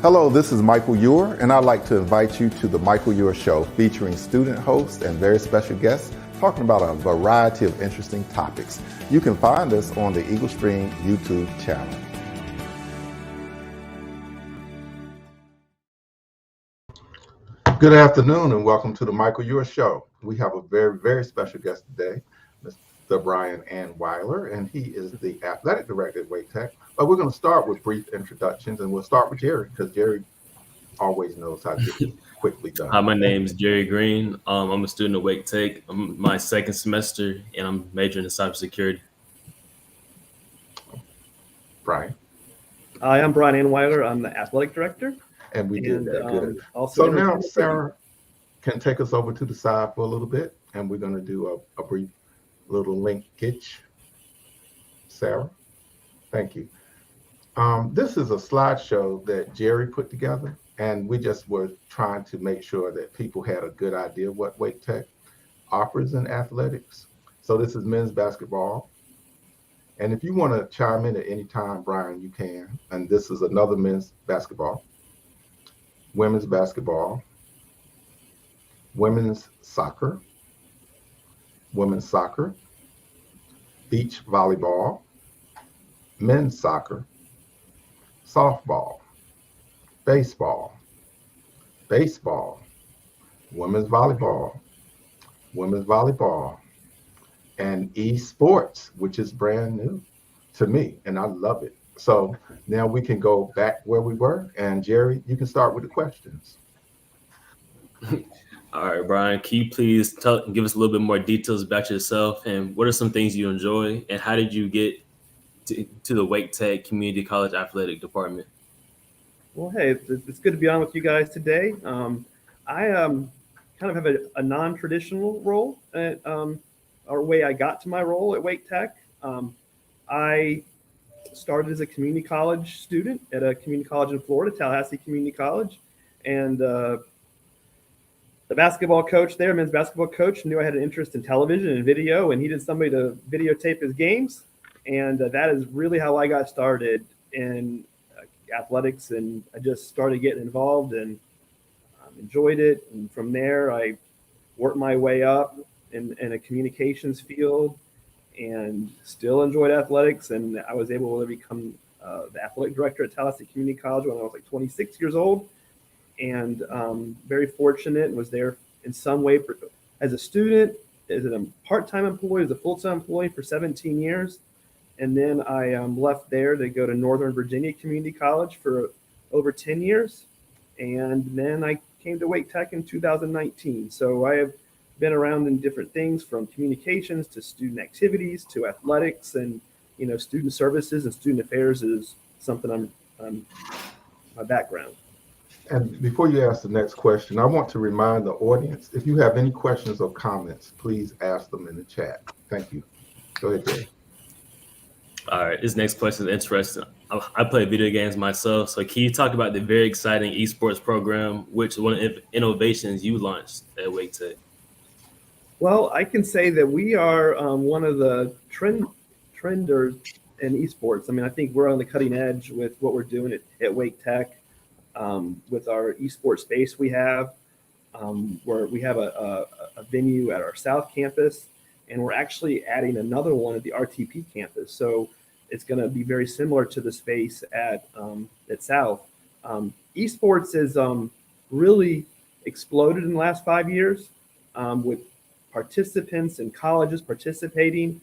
Hello, this is Michael Eure, and I'd like to invite you to the Michael Eure Show, featuring student hosts and very special guests talking about a variety of interesting topics. You can find us on the Eagle Stream YouTube channel. Good afternoon, and welcome to the Michael Eure Show. We have a very, very special guest today, Mr. Brian Anweiler, and he is the athletic director at Wake Tech. But we're going to start with brief introductions, and we'll start with Jerry, because Jerry always knows how to get it quickly done. Hi, my name is Jerry Green. I'm a student at Wake Tech. I'm my second semester, and I'm majoring in cybersecurity. Brian. Hi, I'm Brian Anweiler. I'm the athletic director. And we did that good. Also so now Sarah can take us over to the side for a little bit, and we're going to do a brief little linkage. Sarah, thank you. This is a slideshow that Jerry put together, and we just were trying to make sure that people had a good idea what Wake Tech offers in athletics. So this is men's basketball. And if you want to chime in at any time, Brian, you can. And this is another men's basketball, women's basketball, women's soccer, beach volleyball, men's soccer, softball, baseball, women's volleyball, and esports, which is brand new to me, and I love it. So now we can go back where we were, and Jerry, you can start with the questions. All right, Brian, can you please give us a little bit more details about yourself, and what are some things you enjoy, and how did you get to the Wake Tech Community College Athletic Department? Well, hey, it's good to be on with you guys today. I kind of have a non-traditional role at, or way I got to my role at Wake Tech. I started as a community college student at a community college in Florida, Tallahassee Community College, and the basketball coach there, men's basketball coach, knew I had an interest in television and video, and he needed somebody to videotape his games. And that is really how I got started in athletics, and I just started getting involved and enjoyed it. And from there, I worked my way up in a communications field and still enjoyed athletics. And I was able to become the athletic director at Tallahassee Community College when I was like 26 years old. And very fortunate, and was there in some way as a student, as a part-time employee, as a full-time employee for 17 years. And then I left there to go to Northern Virginia Community College for over 10 years. And then I came to Wake Tech in 2019. So I have been around in different things, from communications to student activities to athletics, and student services and student affairs is something I'm my background. And before you ask the next question, I want to remind the audience, if you have any questions or comments, please ask them in the chat. Thank you. Go ahead, Dave. All right, this next question is interesting. I play video games myself, so can you talk about the very exciting esports program, which is one of the innovations you launched at Wake Tech? Well, I can say that we are one of the trenders in esports. I mean, I think we're on the cutting edge with what we're doing at Wake Tech with our esports space we have, where we have a venue at our South campus, and we're actually adding another one at the RTP campus. So it's going to be very similar to the space at South. Esports has really exploded in the last 5 years with participants and colleges participating.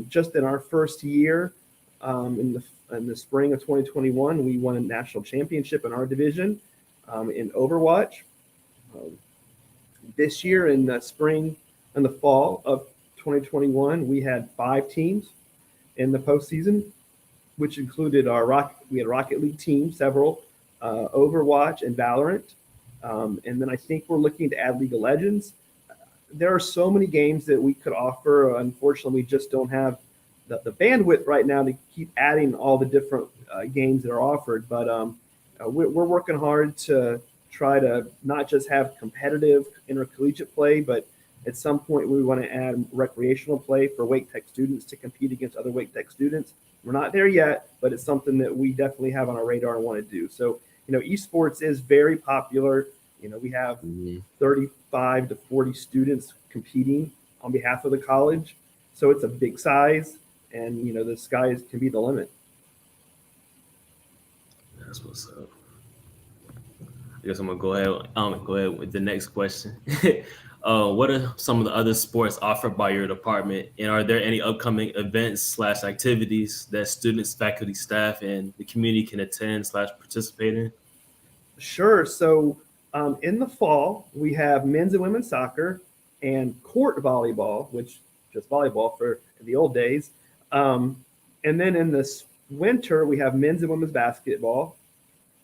Just in our first year, in the spring of 2021, we won a national championship in our division in Overwatch. This year in the spring and the fall of 2021, we had 5 teams in the postseason, which included we had Rocket League teams, several, Overwatch and Valorant. And then I think we're looking to add League of Legends. There are so many games that we could offer. Unfortunately, we just don't have the bandwidth right now to keep adding all the different games that are offered. But we're working hard to try to not just have competitive intercollegiate play, but at some point we want to add recreational play for Wake Tech students to compete against other Wake Tech students. We're not there yet, but it's something that we definitely have on our radar and want to do. So esports is very popular. We have 35 to 40 students competing on behalf of the college. So it's a big size, and the sky can be the limit. That's what's up. I guess I'm gonna go ahead with the next question. What are some of the other sports offered by your department, and are there any upcoming events/activities that students, faculty, staff, and the community can attend/participate in? Sure. So in the fall, we have men's and women's soccer and court volleyball, which just volleyball for the old days. And then in the winter, we have men's and women's basketball.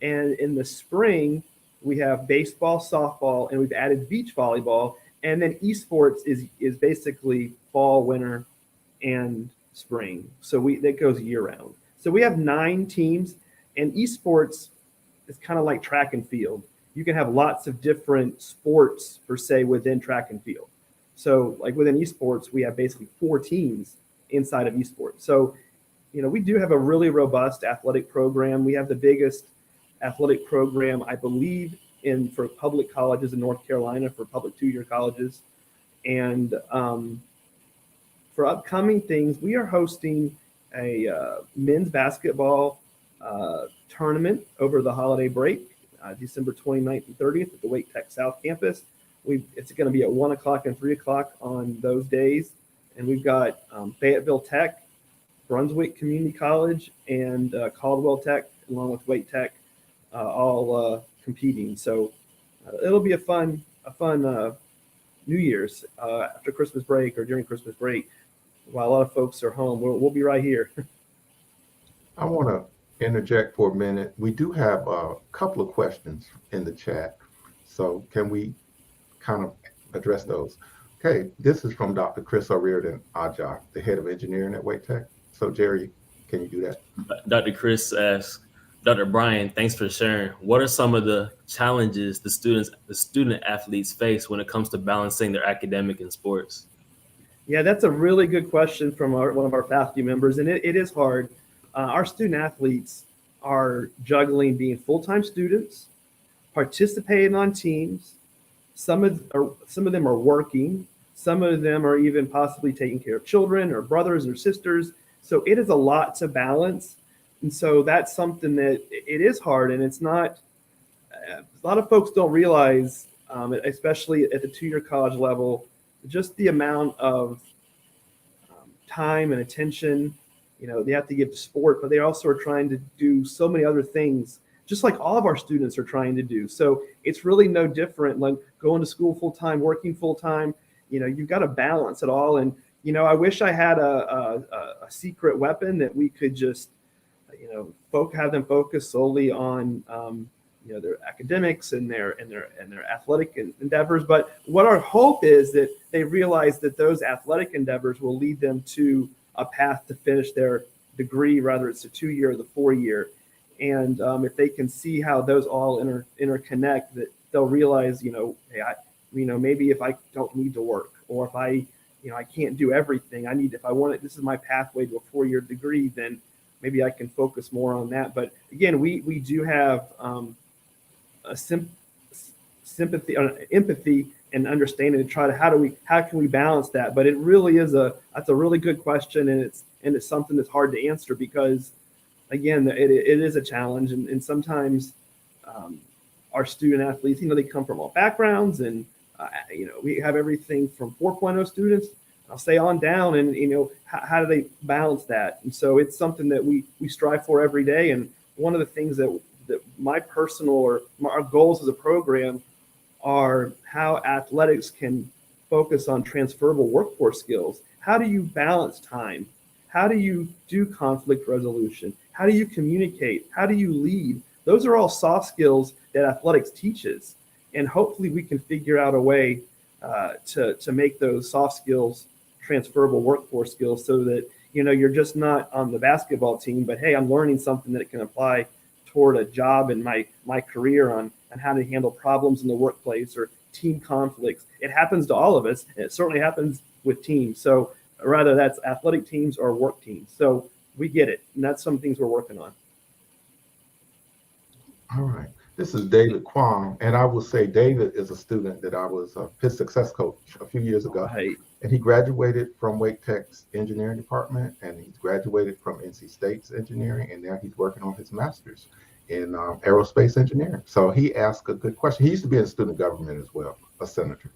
And in the spring, we have baseball, softball, and we've added beach volleyball. And then esports is basically fall, winter, and spring. So that goes year round. So we have 9 teams, and esports is kind of like track and field. You can have lots of different sports per se within track and field. So like within esports, we have basically 4 teams inside of esports. So, we do have a really robust athletic program. We have the biggest athletic program, I believe, for public colleges in North Carolina, for public 2-year colleges. And for upcoming things, we are hosting a men's basketball tournament over the holiday break, December 29th and 30th at the Wake Tech South campus. It's going to be at 1 o'clock and 3 o'clock on those days. And we've got Fayetteville Tech, Brunswick Community College, and Caldwell Tech, along with Wake Tech, all competing. So it'll be a fun New Year's after Christmas break or during Christmas break. While a lot of folks are home, we'll be right here. I want to interject for a minute. We do have a couple of questions in the chat. So can we kind of address those? Okay, this is from Dr. Chris O'Riordan Ajak, the head of engineering at Wake Tech. So Jerry, can you do that? Dr. Chris asks, Dr. Brian, thanks for sharing. What are some of the challenges the student athletes face when it comes to balancing their academic and sports? Yeah, that's a really good question from one of our faculty members, and it is hard. Our student athletes are juggling being full-time students, participating on teams. Some of them are working. Some of them are even possibly taking care of children or brothers or sisters. So it is a lot to balance. And so that's something that it is hard, and it's not, a lot of folks don't realize, especially at the 2-year college level, just the amount of time and attention, they have to give to sport, but they also are trying to do so many other things, just like all of our students are trying to do. So it's really no different, like going to school full-time, working full-time, you've got to balance it all. And, I wish I had a secret weapon that we could just, have them focus solely on, their academics and their athletic endeavors. But what our hope is that they realize that those athletic endeavors will lead them to a path to finish their degree, whether it's a 2-year or the 4-year. And if they can see how those all interconnect, that they'll realize, hey, maybe if I don't need to work, or if I can't do everything, if I want it, this is my pathway to a 4-year degree, then maybe I can focus more on that. But again, we do have a sympathy, empathy, and understanding to try to how can we balance that. But it really is that's a really good question, and it's something that's hard to answer because, again, it is a challenge, and sometimes our student athletes, they come from all backgrounds, and we have everything from 4.0 students, I'll say on down, and how do they balance that? And so it's something that we strive for every day. And one of the things that my personal or our goals as a program are how athletics can focus on transferable workforce skills. How do you balance time? How do you do conflict resolution? How do you communicate? How do you lead? Those are all soft skills that athletics teaches. And hopefully we can figure out a way to make those soft skills transferable workforce skills, so that you're just not on the basketball team, but hey, I'm learning something that can apply toward a job in my career on how to handle problems in the workplace or team conflicts. It happens to all of us, and it certainly happens with teams. So rather that's athletic teams or work teams. So we get it, and that's some things we're working on. All right. This is David Kwong, and I will say David is a student that I was his success coach a few years ago, Right. and he graduated from Wake Tech's engineering department, and he's graduated from NC State's engineering, and now he's working on his master's in aerospace engineering. So he asked a good question. He used to be in student government as well, a senator.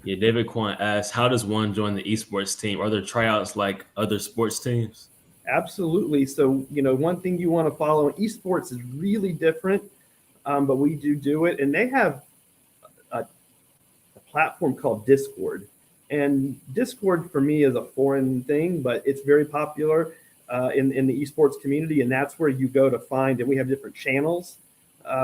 Yeah, David Quan asks, how does one join the esports team? Are there tryouts like other sports teams? Absolutely. So, one thing you want to follow in esports is really different, but we do it. And they have a platform called Discord. And Discord for me is a foreign thing, but it's very popular in the esports community. And that's where you go to find, and we have different channels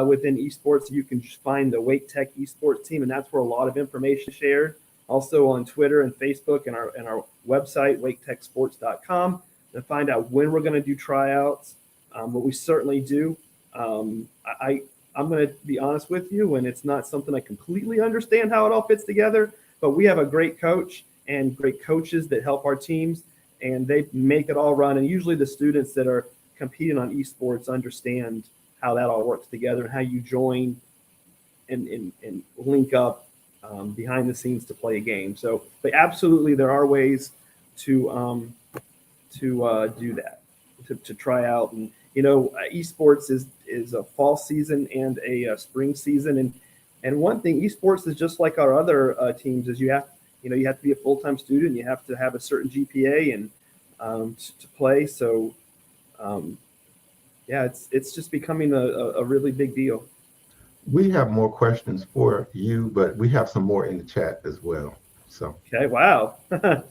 within esports. You can find the Wake Tech esports team, and that's where a lot of information is shared. Also on Twitter and Facebook and our website, waketechsports.com, to find out when we're going to do tryouts. But we certainly do. I'm going to be honest with you, and it's not something I completely understand how it all fits together, but we have a great coach and great coaches that help our teams, and they make it all run. And usually the students that are competing on esports understand how that all works together and how you join and link up behind the scenes to play a game. So, but absolutely, there are ways to do that, to try out. And esports is a fall season and a spring season, and one thing, esports is just like our other teams. Is you have to be a full-time student, you have to have a certain GPA and to play. So it's just becoming a really big deal. We have more questions for you, but we have some more in the chat as well. So, okay, wow.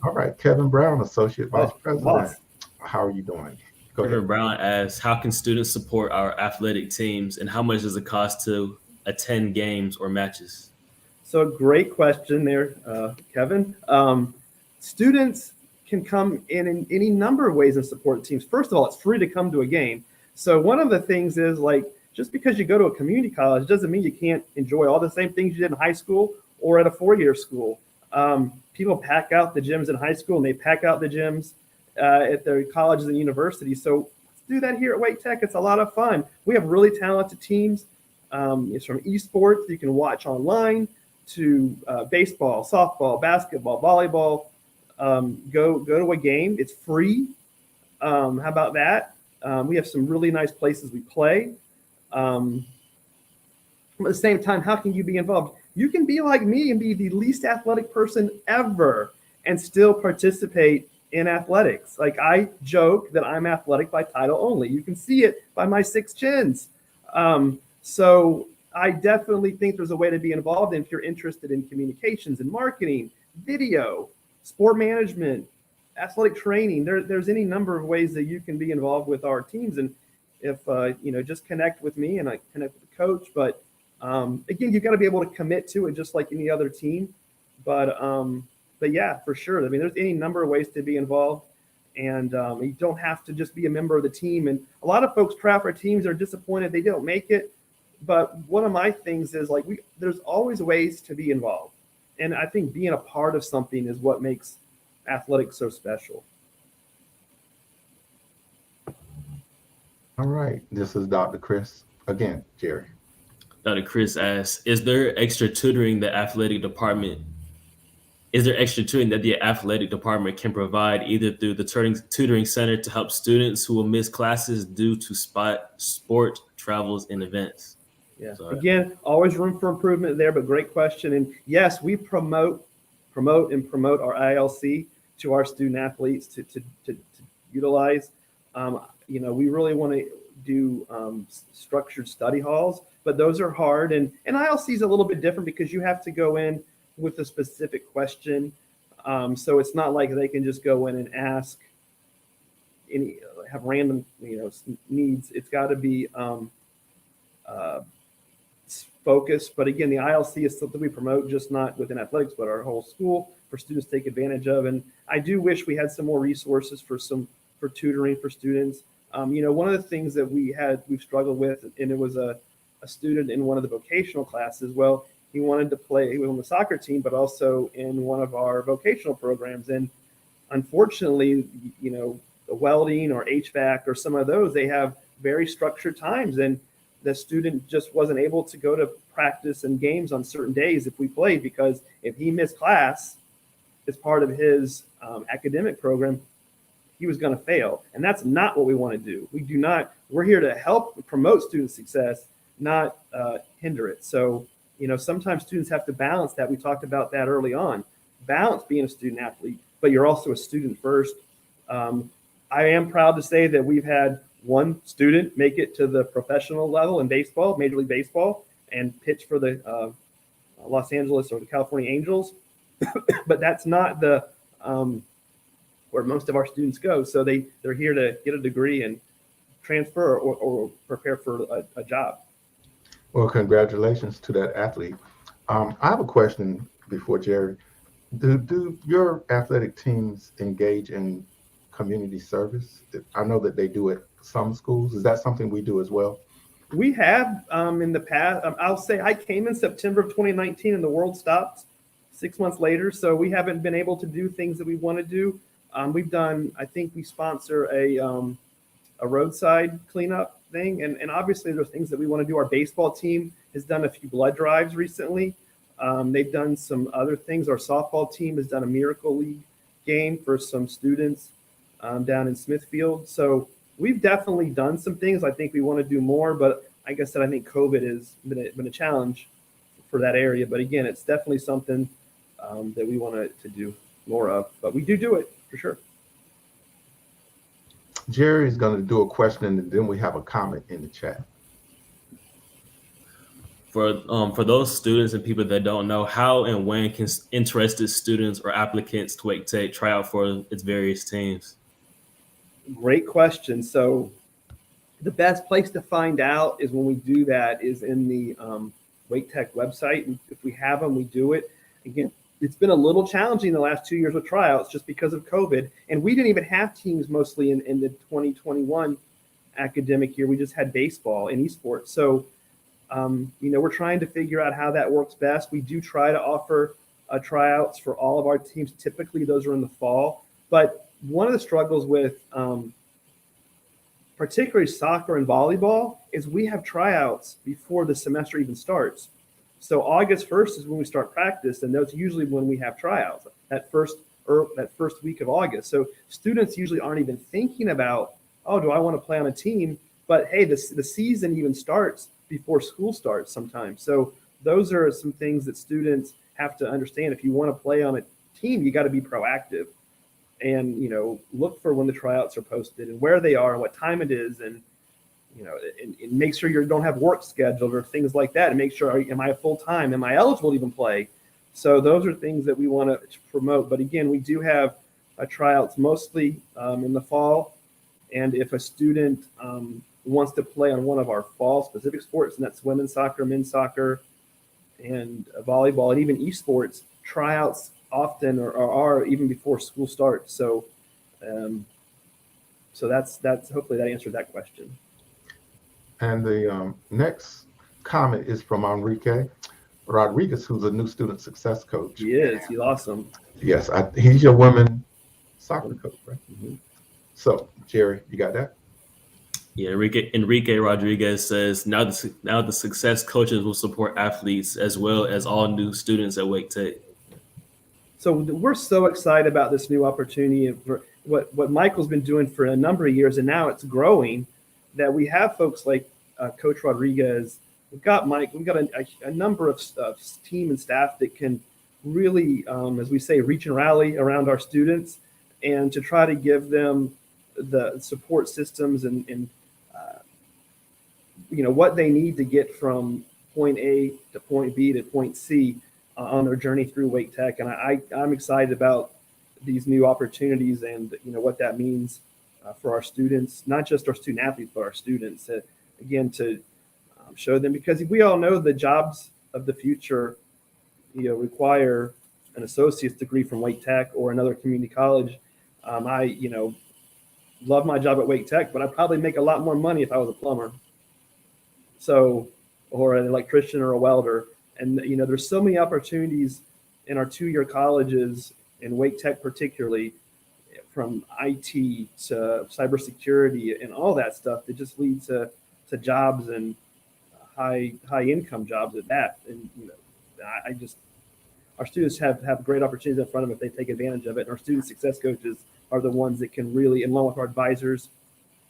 All right, Kevin Brown, Associate Vice President. Boss. How are you doing? Go Kevin ahead. Brown asks, how can students support our athletic teams, and how much does it cost to attend games or matches? So great question there, Kevin. Students can come in any number of ways and support teams. First of all, it's free to come to a game. So one of the things is, like, just because you go to a community college doesn't mean you can't enjoy all the same things you did in high school or at a four-year school. People pack out the gyms in high school, and they pack out the gyms at their colleges and universities. So let's do that here at Wake Tech. It's a lot of fun. We have really talented teams. It's from esports you can watch online to baseball, softball, basketball, volleyball. Go to a game. It's free. How about that? We have some really nice places we play. At the same time, how can you be involved? You can be like me and be the least athletic person ever and still participate in athletics. Like, I joke that I'm athletic by title only. You can see it by my 6 chins. So I definitely think there's a way to be involved. And if you're interested in communications and marketing, video, sport management, athletic training, there's any number of ways that you can be involved with our teams. And if just connect with me and I connect with the coach. But again, you've got to be able to commit to it just like any other team. But yeah, for sure. I mean, there's any number of ways to be involved, and you don't have to just be a member of the team. And a lot of folks try for teams are disappointed they don't make it. But one of my things is, like, there's always ways to be involved. And I think being a part of something is what makes athletics so special. All right. This is Dr. Chris. Again, Jerry. Dr. Chris asks, is there extra tutoring that the athletic department can provide, either through the tutoring center to help students who will miss classes due to sport travels and events? Yeah. Sorry. Again, always room for improvement there, but great question. And yes, we promote our ILC to our student athletes to utilize. We really want to do structured study halls, but those are hard. And ILC is a little bit different because you have to go in with a specific question. So it's not like they can just go in and ask have random, needs. It's got to be focused. But again, the ILC is something we promote, just not within athletics, but our whole school, for students to take advantage of. And I do wish we had some more resources for tutoring for students. One of the things that we've struggled with, and it was a student in one of the vocational classes. Well, he wanted to play, he was on the soccer team, but also in one of our vocational programs. And unfortunately, the welding or HVAC or some of those, they have very structured times. And the student just wasn't able to go to practice and games on certain days if we played, because if he missed class as part of his academic program, he was going to fail. And that's not what we want to do. We're here to help promote student success, not hinder it. So, sometimes students have to balance that. We talked about that early on. Balance being a student athlete, but you're also a student first. I am proud to say that we've had one student make it to the professional level in baseball, Major League Baseball, and pitch for the Los Angeles or the California Angels. But that's not the where most of our students go. So they're here to get a degree and transfer or prepare for a job. Well, congratulations to that athlete. I have a question before Jerry. Do your athletic teams engage in community service? I know that they do at some schools. Is that something we do as well? We have in the past. I'll say I came in September of 2019 and the world stopped 6 months later. So we haven't been able to do things that we want to do. We've done, I think we sponsor a roadside cleanup thing. And obviously there's things that we want to do. Our baseball team has done a few blood drives recently. They've done some other things. Our softball team has done a Miracle League game for some students down in Smithfield. So we've definitely done some things. I think we want to do more, but like I said, I think COVID has been a challenge for that area. But again, it's definitely something that we want to do more of, but we do it for sure. Jerry is going to do a question, and then we have a comment in the chat. For those students and people that don't know, how and when can interested students or applicants to Wake Tech try out for its various teams? Great question. So the best place to find out is when we do that is in the Wake Tech website. If we have them, we do it. Again, it's been a little challenging the last 2 years with tryouts just because of COVID. And we didn't even have teams mostly in the 2021 academic year. We just had baseball and esports. So, we're trying to figure out how that works best. We do try to offer tryouts for all of our teams. Typically, those are in the fall. But one of the struggles with particularly soccer and volleyball is we have tryouts before the semester even starts. So August 1st is when we start practice, and that's usually when we have tryouts, that first week of August. So students usually aren't even thinking about, oh, do I want to play on a team? But hey, the season even starts before school starts sometimes. So those are some things that students have to understand. If you want to play on a team, you got to be proactive and, look for when the tryouts are posted and where they are and what time it is. And, and make sure you don't have work scheduled or things like that. And make sure, am I full time? Am I eligible to even play? So those are things that we want to promote. But again, we do have tryouts mostly in the fall. And if a student wants to play on one of our fall specific sports, and that's women's soccer, men's soccer, and volleyball, and even esports, tryouts often are even before school starts. So, so that's hopefully that answered that question. And the next comment is from Enrique Rodriguez, who's a new student success coach. He is. He's awesome. Yes, he's your women soccer coach, right? Mm-hmm. So, Jerry, you got that? Yeah, Enrique Rodriguez says now the success coaches will support athletes as well as all new students at Wake Tech. So we're so excited about this new opportunity and for what Michael's been doing for a number of years, and now it's growing. That we have folks like Coach Rodriguez. We've got Mike. We've got a number of team and staff that can really, as we say, reach and rally around our students, and to try to give them the support systems and what they need to get from point A to point B to point C on their journey through Wake Tech. And I'm excited about these new opportunities and what that means for our students, not just our student athletes, but our students. Again, to show them, because we all know the jobs of the future, require an associate's degree from Wake Tech or another community college. I love my job at Wake Tech, but I'd probably make a lot more money if I was a plumber. So, or an electrician or a welder. And, there's so many opportunities in our 2-year colleges, in Wake Tech particularly, from IT to cybersecurity and all that stuff that just leads to jobs and high income jobs at that. And I just our students have great opportunities in front of them if they take advantage of it. And our student success coaches are the ones that can really, along with our advisors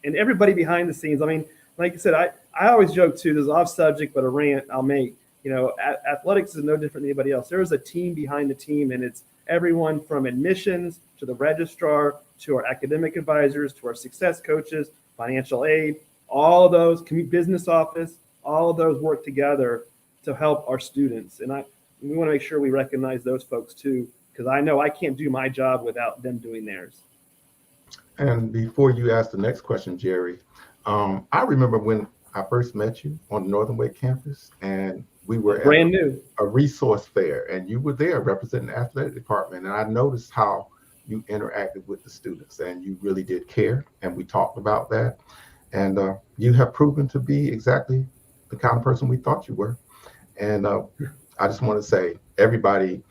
and everybody behind the scenes. I mean, like I said, I always joke too. There's off subject, but a rant I'll make. Athletics is no different than anybody else. There is a team behind the team, and it's everyone from admissions to the registrar to our academic advisors to our success coaches, financial aid, all of those, business office, all of those work together to help our students. And we want to make sure we recognize those folks too, because I know I can't do my job without them doing theirs. And before you ask the next question, Jerry, I remember when I first met you on the Northern Wake campus, and we were brand new a resource fair, and you were there representing the athletic department. And I noticed how you interacted with the students, and you really did care. And we talked about that. And you have proven to be exactly the kind of person we thought you were. And I just want to say, everybody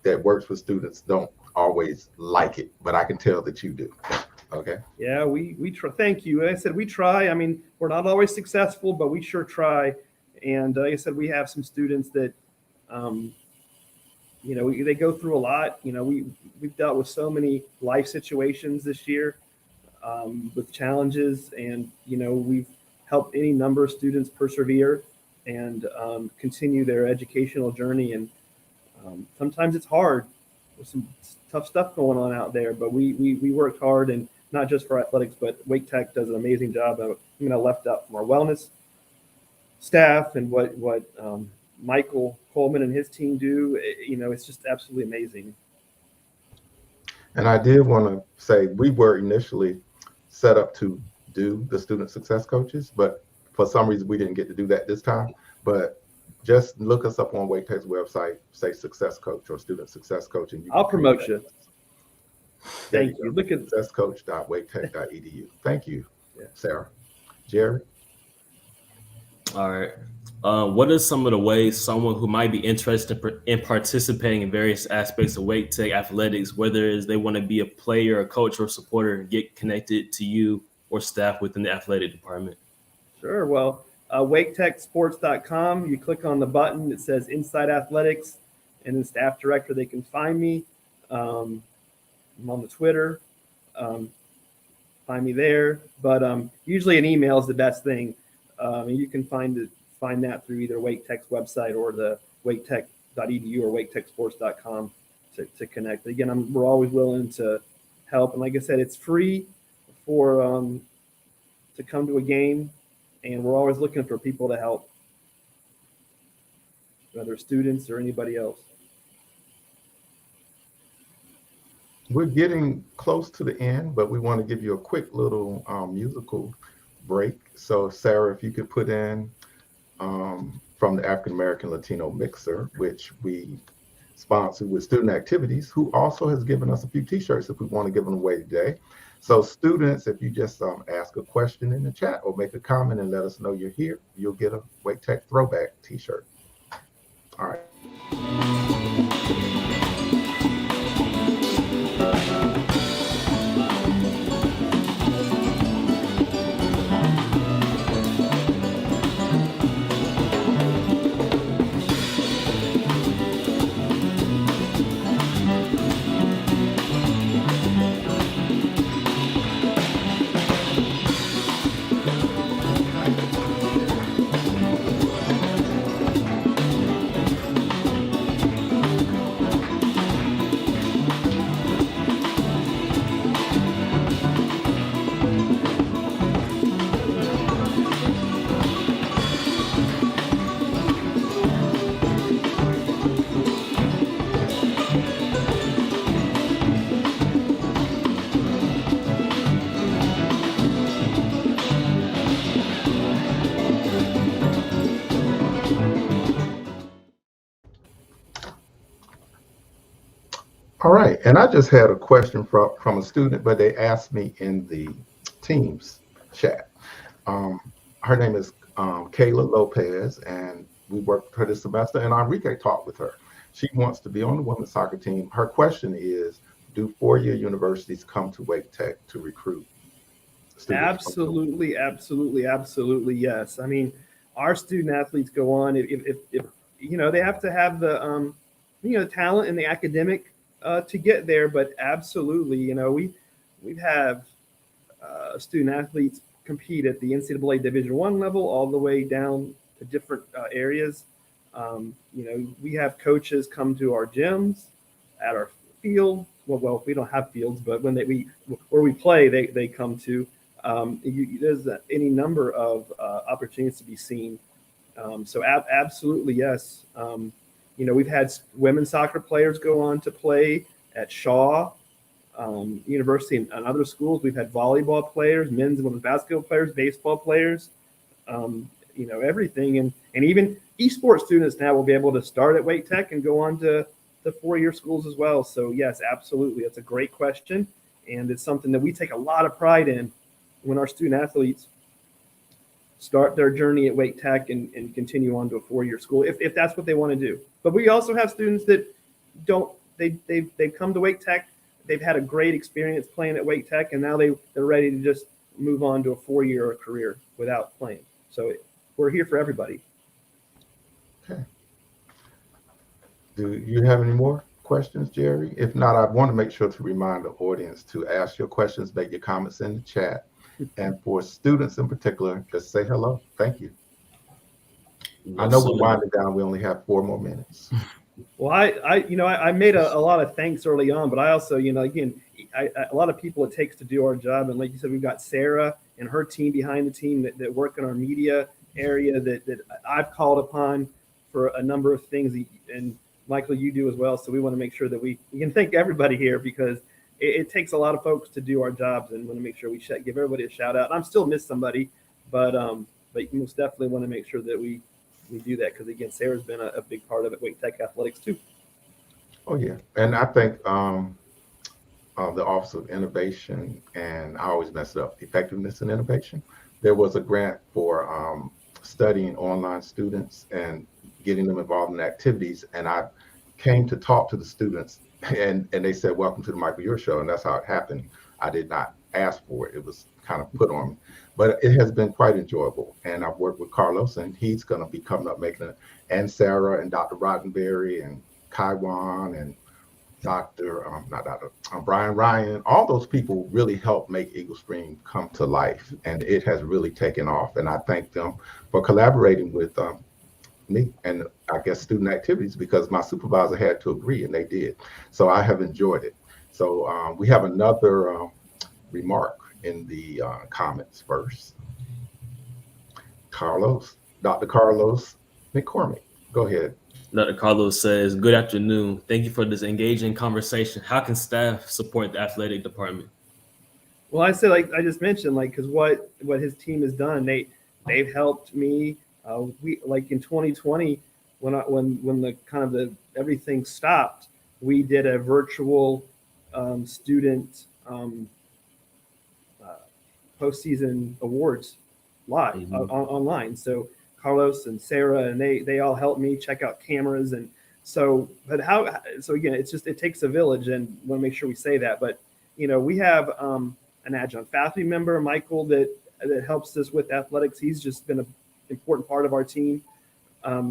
that works with students don't always like it, but I can tell that you do. Okay. Yeah, we try. Thank you. I said we try. I mean, we're not always successful, but we sure try. And like I said, we have some students that, they go through a lot. We've dealt with so many life situations this year with challenges, and we've helped any number of students persevere and continue their educational journey. And sometimes it's hard. There's some tough stuff going on out there, but we worked hard, and not just for athletics, but Wake Tech does an amazing job. I left out from our wellness staff and what Michael Coleman and his team do. It's just absolutely amazing. And I did want to say, we were initially set up to do the student success coaches, but for some reason we didn't get to do that this time. But just look us up on Wake Tech's website, say success coach or student success coach, and I'll promote you. Thank you. Look at successcoach.waketech.edu. Thank you, Sarah. Jerry? All right. What are some of the ways someone who might be interested in participating in various aspects of Wake Tech athletics, whether it's they want to be a player, a coach, or supporter, get connected to you or staff within the athletic department? Sure. Well, waketechsports.com, you click on the button that says Inside Athletics, and then staff director, they can find me. I'm on the Twitter. Find me there. But usually an email is the best thing. You can find that through either Wake Tech's website or the waketech.edu or waketechsports.com to connect. Again, we're always willing to help. And like I said, it's free for to come to a game, and we're always looking for people to help, whether students or anybody else. We're getting close to the end, but we want to give you a quick little musical break. So Sarah, if you could put in from the African American Latino Mixer, which we sponsor with Student Activities, who also has given us a few t-shirts if we want to give them away today. So students, if you just ask a question in the chat or make a comment and let us know you're here, you'll get a Wake Tech throwback t-shirt. All right. All right, and I just had a question from a student, but they asked me in the Teams chat. Her name is Kayla Lopez, and we worked with her this semester, and Enrique talked with her. She wants to be on the women's soccer team. Her question is, do four-year universities come to Wake Tech to recruit students? Absolutely, absolutely, absolutely, yes. I mean, our student athletes go on, if they have to have the talent and the academic to get there, but absolutely, we have student athletes compete at the NCAA Division I level all the way down to different areas. We have coaches come to our gyms, at our field. Well, we don't have fields, but when where we play, they come to. There's any number of opportunities to be seen. So absolutely, yes. We've had women's soccer players go on to play at Shaw University and other schools. We've had volleyball players, men's and women's basketball players, baseball players, everything. And even esports students now will be able to start at Wake Tech and go on to the 4-year schools as well. So yes, absolutely. That's a great question. And it's something that we take a lot of pride in when our student athletes start their journey at Wake Tech and continue on to a 4-year school, if that's what they want to do. But we also have students that they've come to Wake Tech, they've had a great experience playing at Wake Tech, and now they're ready to just move on to a 4-year career without playing. So we're here for everybody. Okay. Do you have any more questions, Jerry? If not, I want to make sure to remind the audience to ask your questions, make your comments in the chat. And for students in particular, just say hello. Thank you. I know we're winding down. We only have 4 more minutes. Well, I made a lot of thanks early on, but I also, again, a lot of people it takes to do our job. And like you said, we've got Sarah and her team behind the team that work in our media area that I've called upon for a number of things. And Michael, you do as well. So we want to make sure that we can thank everybody here, because it takes a lot of folks to do our jobs, and want to make sure we give everybody a shout out. I'm still miss somebody, but you most definitely want to make sure that we do that, because again, Sarah's been a big part of it, Wake Tech athletics too. Oh yeah, and I think the Office of Innovation, and I always mess it up, Effectiveness and Innovation. There was a grant for studying online students and getting them involved in activities, and I came to talk to the students, and they said, "Welcome to the Michael Eure Show," and that's how it happened. I did not ask for it; it was kind of put on me. But it has been quite enjoyable, and I've worked with Carlos, and he's going to be coming up and Sarah and Dr. Roddenberry and Kaiwan and Brian Ryan. All those people really helped make Eagle Stream come to life, and it has really taken off. And I thank them for collaborating with me and I guess student activities, because my supervisor had to agree, and they did. So I have enjoyed it. So we have another remark in the comments first. Dr. Carlos McCormick, go ahead. Dr. Carlos says, "Good afternoon. Thank you for this engaging conversation. How can staff support the athletic department?" Well, I said, like I just mentioned, because what his team has done, they've helped me. We in 2020, when the kind of the everything stopped, we did a virtual student postseason awards live online. So Carlos and Sarah and they all helped me check out cameras, and so again, it takes a village, and want to make sure we say that. But we have an adjunct faculty member, Michael, that helps us with athletics. He's just been an important part of our team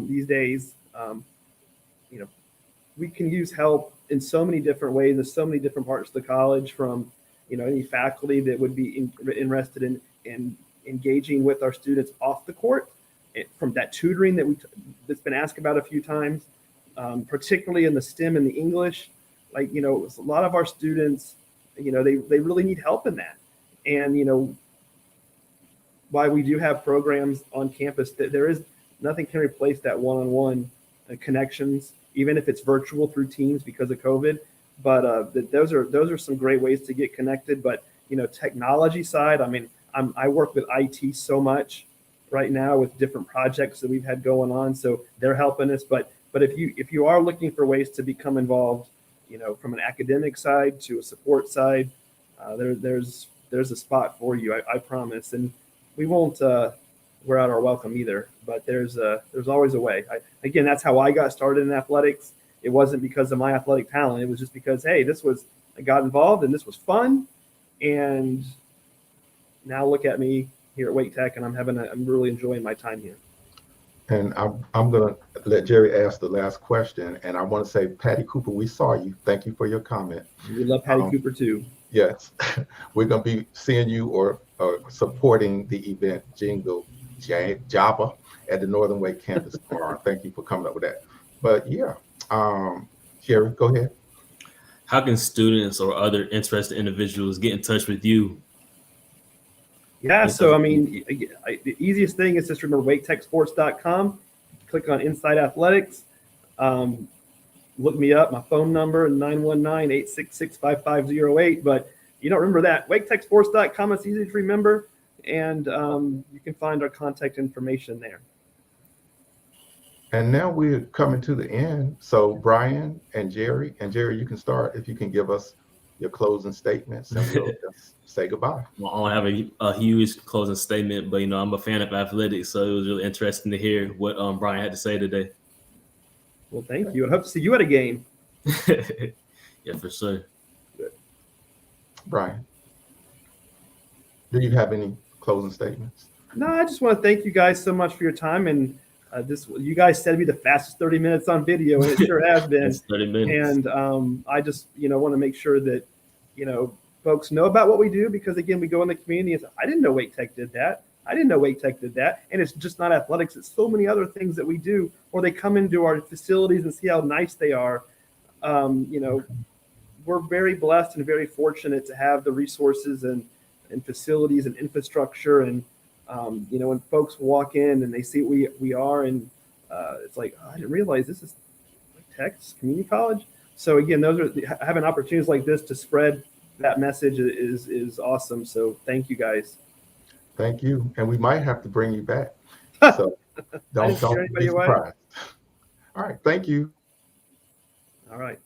these days. We can use help in so many different ways. There's so many different parts of the college, from any faculty that would be interested in engaging with our students off the court, from that tutoring that's been asked about a few times, particularly in the STEM and the English. A lot of our students, they really need help in that. And why we do have programs on campus, that there is nothing can replace that one-on-one connections, even if it's virtual through Teams because of COVID. But those are some great ways to get connected. But technology side, I work with IT so much right now with different projects that we've had going on, so they're helping us. But if you are looking for ways to become involved, from an academic side to a support side, there's a spot for you. I promise. And we won't wear out our welcome either. But there's always a way. Again, that's how I got started in athletics. It wasn't because of my athletic talent. It was just because, hey, I got involved and this was fun. And now look at me here at Wake Tech, and I'm really enjoying my time here. And I'm going to let Jerry ask the last question. And I want to say, Patty Cooper, we saw you. Thank you for your comment. We love Patty Um, Cooper too. Yes, we're going to be seeing you or supporting the event Jingle Java at the Northern Wake campus tomorrow. Thank you for coming up with that. But yeah, Jerry, go ahead. How can students or other interested individuals get in touch with you? Yeah, Get in so touch I with you? mean, the easiest thing is just remember waketechsports.com. Click on Inside Athletics. Look me up. My phone number 919-866-5508. But you don't remember that. waketechsports.com. It's easy to remember, and you can find our contact information there. And now we're coming to the end. So Brian and Jerry, you can start if you can give us your closing statements, and we'll just say goodbye. Well, I don't have a huge closing statement, but I'm a fan of athletics, so it was really interesting to hear what Brian had to say today. Well, thank you. I hope to see you at a game. Yeah, for sure. Brian, do you have any closing statements? No, I just want to thank you guys so much for your time. And you guys said to be the fastest 30 minutes on video, and it sure has been. It's 30 minutes. And I just, want to make sure that, folks know about what we do, because again, we go in the community and say, I didn't know Wake Tech did that. I didn't know Wake Tech did that. And it's just not athletics. It's so many other things that we do, or they come into our facilities and see how nice they are. We're very blessed and very fortunate to have the resources and facilities and infrastructure. And, when folks walk in and they see what we are, and it's like, oh, I didn't realize this is Tech Community College. So again, having opportunities like this to spread that message is awesome. So thank you guys. Thank you. And we might have to bring you back. So don't be surprised. All right. Thank you. All right.